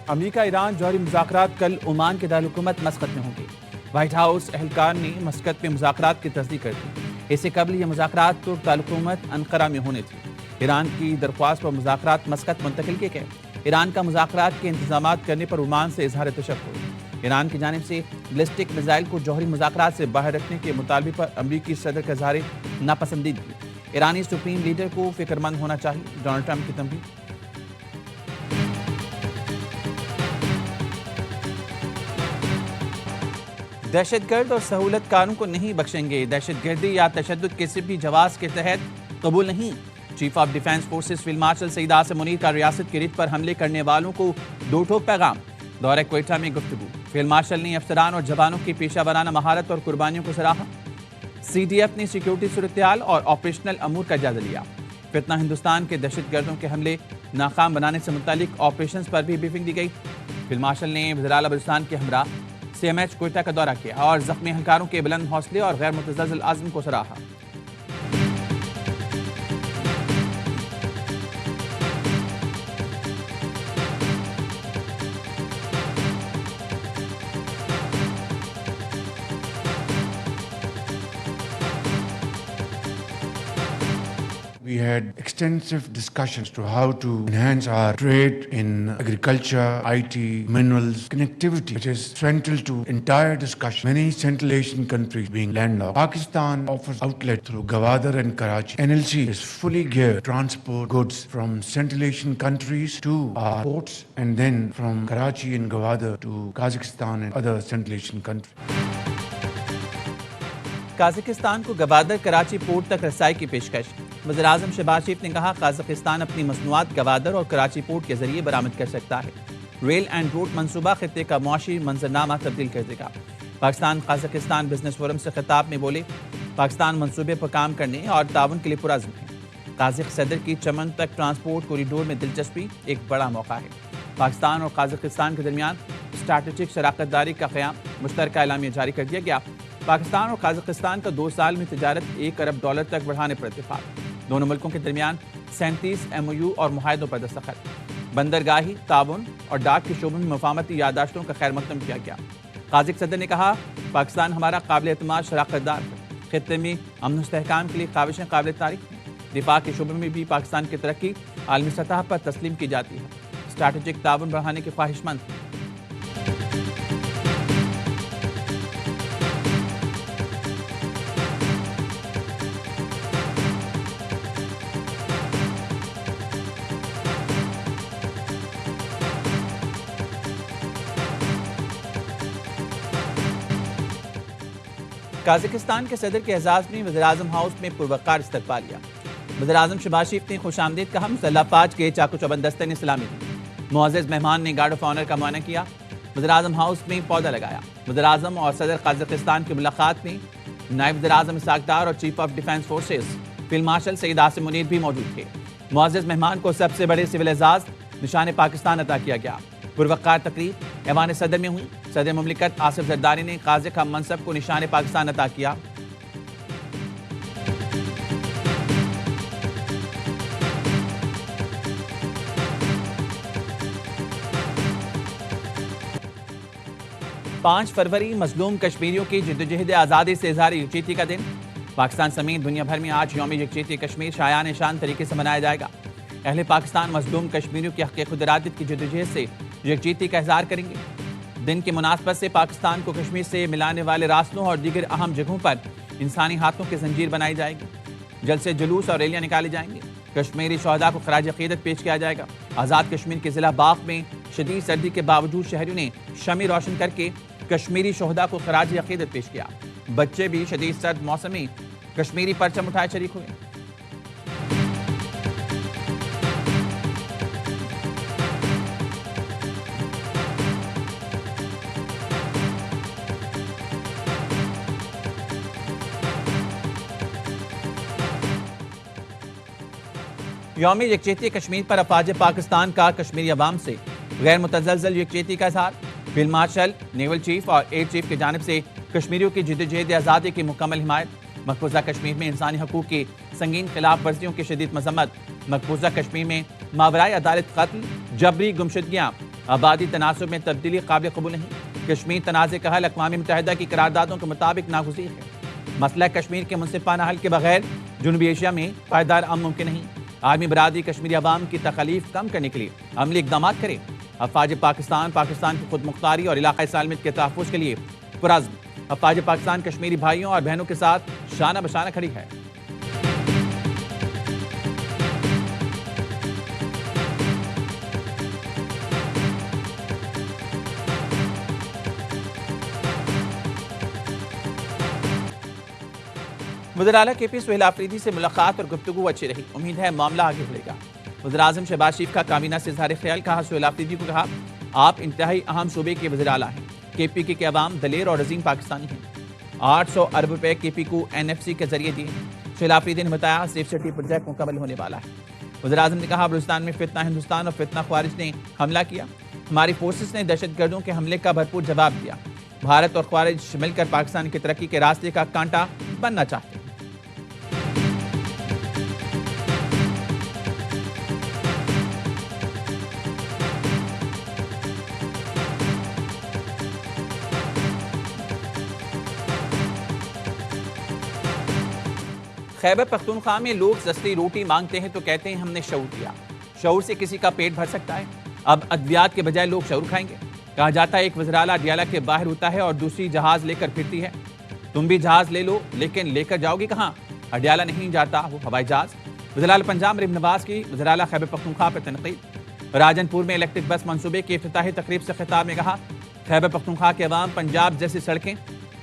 America Iran जौहरी मुज़ाकरात कल Oman के दारुलहुकूमत मस्कत में होंगे। व्हाइट हाउस एहलकार ने मस्कत में मुज़ाकरात की तस्दीक कर दी। इससे कबल ये मुज़ाकरात तुर्क दारुलहुकूमत अंकारा में होने थे। ईरान की दरख्वास्त पर मुज़ाकरात मस्कत मुंतकिल किए गए। ईरान का मुज़ाकरात के इंतजामात करने पर ओमान से इजहार तशक्कुर। ईरान की जानिब से बैलिस्टिक मिसाइल को जौहरी मुज़ाकरात से बाहर रखने के मुतालबे पर अमरीकी सदर का इजहार नापसंदीदगी। ईरानी सुप्रीम लीडर को फिक्रमंद होना चाहिए, डोनाल्ड ट्रंप की तंबीह। दहशतगर्द और सहूलतकारों को नहीं बख्शेंगे। दहशतगर्दी या तशद्दुद किसी भी जवाब के तहत कबूल नहीं। Chief of defence forces field marshal Syed Asim Munir का रियासत की रिट पर हमले करने वालों को दो ठोक पैगाम। दौरे क्वेटा में गुफ्तगू। फील्ड मार्शल ने अफसरान और जवानों की पेशा वराना महारत और कुर्बानियों को सराहा। CDF ने सिक्योरिटी सूरत-ए-हाल और ऑपरेशनल अमूर का जायजा लिया। फितना हिंदुस्तान के दहशतगर्दों के हमले नाकाम बनाने से मुतालिक ऑपरेशन पर भी ब्रीफिंग दी गई। फील्ड मार्शल ने वज़ीर आला बलूचिस्तान के हमरा CMH क्वेटा का दौरा किया और जख्मी एहलकारों के बुलंद हौसले और गैर मुतज़लज़ल आज़म को सराहा। We had extensive discussions to how to enhance our trade in agriculture, IT, minerals, connectivity, which is central to entire discussion. Many Central Asian countries being landlocked. Pakistan offers outlet through Gwadar and Karachi. NLC is fully geared to transport goods from Central Asian countries to our ports and then from Karachi and Gwadar to Kazakhstan and other Central Asian countries. काज़ाकिस्तान को Gwadar Karachi port तक रसाई की पेशकश। वज़ीर आज़म शहबाज शरीफ ने कहा, काज़ाकिस्तान अपनी मसनूआत गवादर और कराची पोर्ट के जरिए बरामद कर सकता है। रेल एंड रोड मंसूबा खित्ते का मुआशी मंजरनामा तब्दील कर देगा। पाकिस्तान काज़ाकिस्तान बिजनेस फोरम से खिताब में बोले, पाकिस्तान मंसूबे पर काम करने और ताउन के लिए पुरज़्म है। काज़ाक सदर की चमन तक ट्रांसपोर्ट कॉरिडोर में दिलचस्पी एक बड़ा मौका है। पाकिस्तान और काज़ाकिस्तान के दरमियान स्ट्रैटेजिक शराकतदारी का क़याम, मुश्तरका एलामिया जारी कर दिया गया। पाकिस्तान और काज़ाकिस्तान का 2 साल में तिजारत $1 अरब तक बढ़ाने पर इत्तेफाक। दोनों मुल्कों के दरमियान 37 MOU और मुआहदों पर दस्तखत। बंदरगाही, ताउन और डाक के शोबों में मुफाहमती यादाश्तों का खैर मकदम किया गया। काज़ाक सदर ने कहा, पाकिस्तान हमारा काबिल एतमाद शराकतदार है। खित्ते में अमन इस्तेहकाम के लिए काविशें काबिल तारीफ हैं। दिफा के शोबे में भी पाकिस्तान की तरक्की आलमी सतह पर तस्लीम की जाती है। स्ट्रैटेजिक ताउन बढ़ाने के ख्वाहिशमंद हैं। काज़ाकिस्तान के सदर के एजाज़ में वज़ीर आज़म हाउस में पुरवकार इस्तकबाल लिया। वज़ीर आज़म शहबाज शरीफ ने खुशामदीद कहा। मुसल्लह फ़ौज के चाको चौबंद दस्ते ने सलामी दी। मुअज़्ज़ज़ मेहमान ने गार्ड ऑफ ऑनर का मुआयना किया। वज़ीर आज़म हाउस में पौधा लगाया। वज़ीर आज़म और सदर काज़ाकिस्तान की मुलाकात में नायब वज़ीर आज़म इसाक डार और chief of defence forces field marshal Syed Asim Munir भी मौजूद थे। मुअज़्ज़ज़ मेहमान को सबसे बड़े सिविल एजाज़ निशान पाकिस्तान अता किया गया। पुरवकार तकरीब ऐवान सदर में हुई। सदर मुमलिकत आसिफ जरदारी ने काज़िक हम मनसब को निशान पाकिस्तान अता किया। पाँच फरवरी मजलूम कश्मीरियों की जिद्दोजहद आज़ादी से इज़हार यकजहती का दिन। पाकिस्तान समेत दुनिया भर में आज यौम यकजहती कश्मीर शायान शान तरीके से मनाया जाएगा। अहले पाकिस्तान मजलूम कश्मीरियों की हक़ खुद इरादत की जिद्दोजहद से यकजहती का इज़हार करेंगे। दिन की मुनासबत से पाकिस्तान को कश्मीर से मिलाने वाले रास्तों और दीगर अहम जगहों पर इंसानी हाथों की जंजीर बनाई जाएगी। जल्द से जुलूस और रैलियाँ निकाली जाएंगी। कश्मीरी शहदा को खराज अक़ीदत पेश किया जाएगा। आज़ाद कश्मीर के ज़िला बाग में शदीद सर्दी के बावजूद शहरियों ने शमी रोशन करके कश्मीरी शहदा को खराज अक़ीदत पेश किया। बच्चे भी शदीद सर्द मौसम में कश्मीरी परचम उठाए शरीक हुए। यौम यकजहती कश्मीर पर अफवाज पाकिस्तान का कश्मीरी अवाम से गैर मुतज़लज़ल यकजहती का इज़हार। फील्ड मार्शल, नेवल चीफ और एयर चीफ की जानिब से कश्मीरियों की जिद्दोजहद आज़ादी की मुकम्मल हिमायत। मकबूजा कश्मीर में इंसानी हकूक़ की संगीन खिलाफ वर्जियों की शदीद मजम्मत। मकबूजा कश्मीर में मावराए अदालत कत्ल, जबरी गुमशुदगियाँ आबादी तनासुब में तब्दीली काबिल कबूल नहीं। कश्मीर तनाज़े का हल अक़वाम मुत्तहिदा की करारदादों के मुताबिक नागुज़ीर है। मसला कश्मीर के मुनसिफाना हल के बगैर जनूबी एशिया में पायदार अमन मुमकिन नहीं। आर्मी बरादरी कश्मीरी अवाम की तकलीफ कम करने के लिए अमली इक़दाम करे। अफवाज पाकिस्तान की खुद मुख्तारी और इलाक़ाई सालमियत के तहफ़्फ़ुज़ के लिए पुरअज़्म अफवाज पाकिस्तान कश्मीरी भाइयों और बहनों के साथ शाना बशाना खड़ी है। वज़ीर आला KP सुहेल आफरीदी से मुलाकात और गुफ्तगू अच्छी रही। उम्मीद है मामला आगे बढ़ेगा। वज़ीर आज़म शहबाज शरीफ का काबीना से इज़हार ख्याल। कहा सुहेल आफरीदी को कहा, आप इंतहाई अहम सूबे के वज़ीर आला हैं। KPK के अवाम दलेर और अजीम पाकिस्तानी हैं। 800 अरब रुपए KP को NFC के जरिए दिए। सुहेल आफरीदी ने बताया सेफ सिटी प्रोजेक्ट मुकम्मल होने वाला है। वज़ीर आज़म ने कहा, बलूचिस्तान में फितना हिंदुस्तान और फितना ख्वारिज ने हमला किया। हमारी फोर्सेस ने दहशतगर्दों के हमले का भरपूर जवाब दिया। भारत और ख्वारिज मिलकर पाकिस्तान की तरक्की के रास्ते का कांटा बनना चाहते हैं। खैबर पख्तूनख्वा में लोग सस्ती रोटी मांगते हैं तो कहते हैं हमने शऊर दिया। शऊर से किसी का पेट भर सकता है? अब अद्वियात के बजाय लोग शऊर खाएंगे। कहा जाता है एक वज़ीर आला अडियाला के बाहर होता है और दूसरी जहाज लेकर फिरती है। तुम भी जहाज ले लो, लेकिन लेकर जाओगे कहाँ? अडियाला नहीं जाता वो हवाई जहाज। वज़ीर आला पंजाब मरीम नवाज की वज़ीर आला खैबर पख्तूनख्वा पर तनकीद। राजनपुर में इलेक्ट्रिक बस मंसूबे की इफ्तिताही तकरीब से खिताब में कहा, खैबर पख्तूनख्वा के अवाम पंजाब जैसी सड़कें,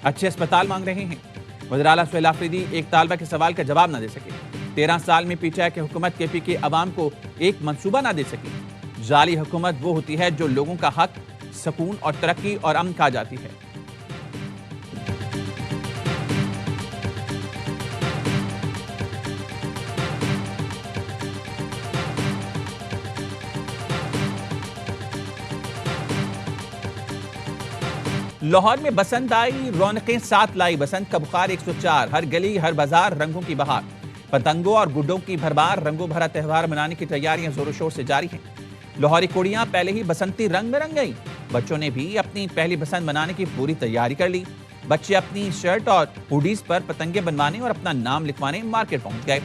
अच्छे अस्पताल मांग रहे हैं। वज़ीर आला सुहेल आफरीदी एक तालबा के सवाल का जवाब न दे सके। 13 साल में PTI की हुकूमत KP के अवाम को एक मंसूबा ना दे सकी। जाली हुकूमत वो होती है जो लोगों का हक, सुकून और तरक्की और अमन खा जाती है। लाहौर में बसंत आई, रौनकें साथ लाई। बसंत का बुखार 104, हर गली हर बाजार रंगों की बहार। पतंगों और गुड्डों की भरमार, रंगों भरा त्यौहार मनाने की तैयारियां जोरों शोर से जारी हैं। लाहौरी कुड़ियां पहले ही बसंती रंग में रंग गई। बच्चों ने भी अपनी पहली बसंत मनाने की पूरी तैयारी कर ली। बच्चे अपनी शर्ट और हुडीज पर पतंगे बनवाने और अपना नाम लिखवाने मार्केट पहुंच गए।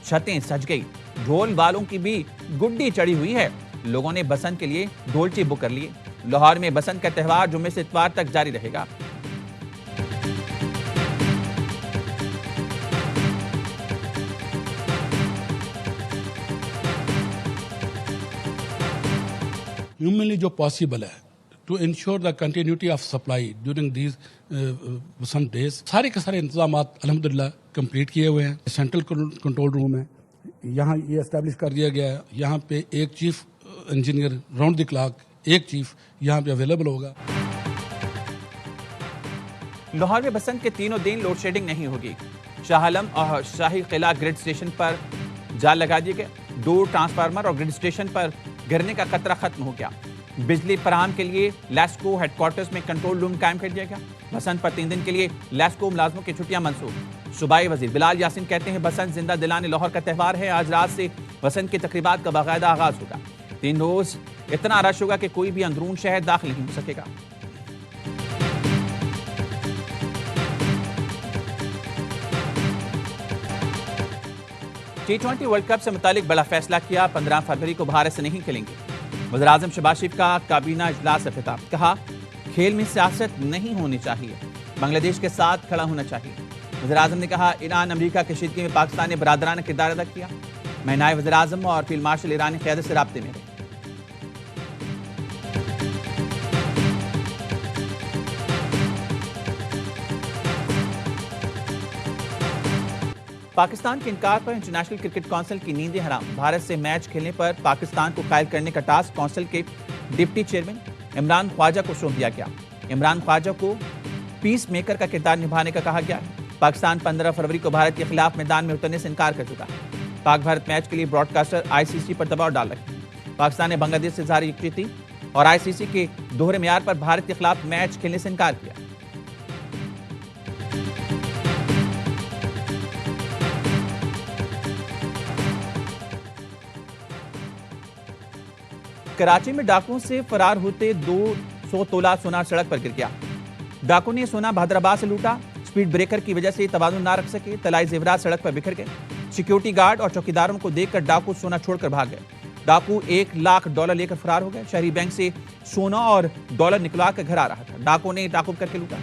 छतें सज गई, ढोल वालों की भी गुड्डी चढ़ी हुई है। लोगों ने बसंत के लिए ढोलची बुक कर लिए। लाहौर में बसंत का त्यौहार जुम्मे से इतवार तक जारी रहेगा। Humanly जो पॉसिबल है to ensure the continuity of supply during these Basant days, सारे के सारे इंतजाम अल्हम्दुलिल्लाह कंप्लीट किए हुए हैं। सेंट्रल कंट्रोल रूम है, यहाँ ये एस्टेब्लिश कर दिया गया है। यहाँ पे एक chief engineer round the clock, एक चीफ यहाँ पे अवेलेबल होगा। लाहौर में बसंत के तीनों दिन लोड शेडिंग नहीं होगी। शाह आलम और शाही किला ग्रिड स्टेशन पर जाल लगा दिए गए। 2 ट्रांसफार्मर और ग्रिड स्टेशन पर गिरने का खतरा खत्म हो गया। बिजली फराहम के लिए लैस्को हेडक्वार्टर्स में कंट्रोल रूम कायम कर दिया गया। बसंत पर 3 दिन के लिए लैस्को मुलाजमों की छुट्टियां मंसूब। सूबाई वजीर बिलाल यासीन कहते हैं बसंत जिंदा दिलाने लाहौर का त्यौहार है। आज रात से बसंत की तकरीबात का बाकायदा आगाज होगा। 3 रोज इतना रश होगा कि कोई भी अंदरून शहर दाखिल नहीं हो सकेगा। T20 वर्ल्ड कप से मुतालिक बड़ा फैसला किया। 15 फरवरी को भारत से नहीं खेलेंगे। वज़ीर आज़म शहबाज शरीफ का काबीना इजलास से खिताब। कहा, खेल में सियासत नहीं होनी चाहिए, बांग्लादेश के साथ खड़ा होना चाहिए। वज़ीर आज़म ने कहा, ईरान अमेरिका कशीदगी में पाकिस्तान ने बरादराना किरदार अदा किया। मैं नायब वज़ीर आज़म और फील्ड मार्शल ईरानी क़यादत से राब्ते में रहे। पाकिस्तान के इनकार पर इंटरनेशनल क्रिकेट काउंसिल की नींदें हराम। भारत से मैच खेलने पर पाकिस्तान को कायल करने का टास्क काउंसिल के डिप्टी चेयरमैन इमरान ख्वाजा को सौंप दिया गया। इमरान ख्वाजा को पीस मेकर का किरदार निभाने का कहा गया। पाकिस्तान 15 फरवरी को भारत के खिलाफ मैदान में उतरने से इनकार कर चुका है। पाक भारत मैच के लिए ब्रॉडकास्टर ICC पर दबाव डाल रहे हैं। पाकिस्तान ने बांग्लादेश से जारी यकजहती और ICC के दोहरे मेयार पर भारत के खिलाफ मैच खेलने से इनकार किया। कराची में डाकुओं से फरार होते 200 तोला सोना सड़क पर गिर गया। डाकू ने सोना बहादुराबाद से लूटा। स्पीड ब्रेकर की वजह से तवाज़ुन ना रख सके। तलाई जेवरात सड़क पर बिखर गए। सिक्योरिटी गार्ड और चौकीदारों को देखकर डाकू सोना छोड़कर भाग गए। डाकू $1 लाख लेकर फरार हो गए। शहरी बैंक से सोना और डॉलर निकलवा कर घर आ रहा था। डाकू ने टाकुब करके लूटा।